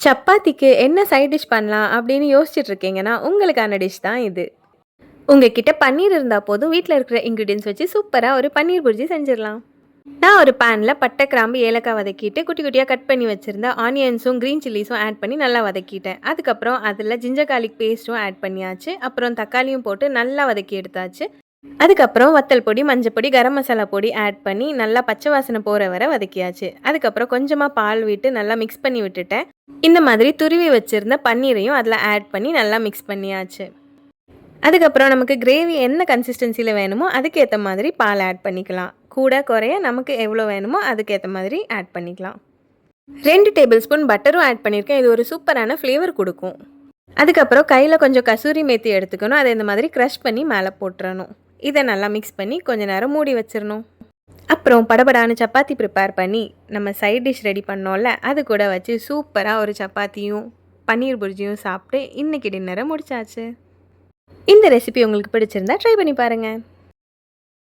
சப்பாத்திக்கு என்ன side dish பண்ணலாம் அப்படின்னு யோசிச்சுட்டு இருக்கீங்கன்னா, உங்களுக்கான டிஷ் தான் இது. உங்ககிட்ட பன்னீர் இருந்தா போதும், வீட்ல இருக்கிற இன்கிரீடியன்ட்ஸ் வச்சு சூப்பரா ஒரு பன்னீர் புர்ஜி செஞ்சிடலாம். நான் ஒரு பேன்ல பட்டை, கிராம்பு, ஏலக்காய் வதக்கிட்டு, குட்டி குட்டியா கட் பண்ணி வச்சிருந்த ஆனியன்ஸும், கிரீன் சில்லிஸும் ஆட் பண்ணி நல்லா வதக்கிட்டேன். அதுக்கப்புறம் அதில ஜிஞ்சர் கார்லிக் பேஸ்ட்டும் ஆட் பண்ணியாச்சு. அப்புறம் தக்காளியும் போட்டு நல்லா வதக்கி எடுத்தாச்சு. அதுக்கப்புறம் வத்தல் பொடி, மஞ்சள் பொடி, கரம் மசாலா பொடி ஆட் பண்ணி நல்லா பச்சை வாசனை போற வரை வதக்கியாச்சு. அதுக்கப்புறம் கொஞ்சமா பால் விட்டு நல்லா மிக்ஸ் பண்ணி விட்டுட்டேன். இந்த மாதிரி துருவி வச்சிருந்த பன்னீரையும் அதில் ஆட் பண்ணி நல்லா மிக்ஸ் பண்ணியாச்சு. அதுக்கப்புறம் நமக்கு கிரேவி என்ன கன்சிஸ்டன்சியில் வேணுமோ அதுக்கேற்ற மாதிரி பால் ஆட் பண்ணிக்கலாம். கூட குறைய நமக்கு எவ்வளோ வேணுமோ அதுக்கேற்ற மாதிரி ஆட் பண்ணிக்கலாம். 2 டேபிள் ஸ்பூன் பட்டரும் ஆட் பண்ணியிருக்கேன். இது ஒரு சூப்பரான ஃப்ளேவர் கொடுக்கும். அதுக்கப்புறம் கையில் கொஞ்சம் கசூரி மேத்தி எடுத்துக்கணும். அதை இந்த மாதிரி க்ரஷ் பண்ணி மேலே போட்டுறணும். இதை நல்லா மிக்ஸ் பண்ணி கொஞ்சம் நேரம் மூடி வச்சிடணும். அப்புறம் படபடான சப்பாத்தி ப்ரிப்பேர் பண்ணி நம்ம சைட் டிஷ் ரெடி பண்ணோம்ல, அது கூட வச்சு சூப்பராக ஒரு சப்பாத்தியும் பன்னீர் புர்ஜியும் சாப்பிட்டு இன்றைக்கி டின்னரை முடிச்சாச்சு. இந்த ரெசிபி உங்களுக்கு பிடிச்சிருந்தா ட்ரை பண்ணி பாருங்கள்.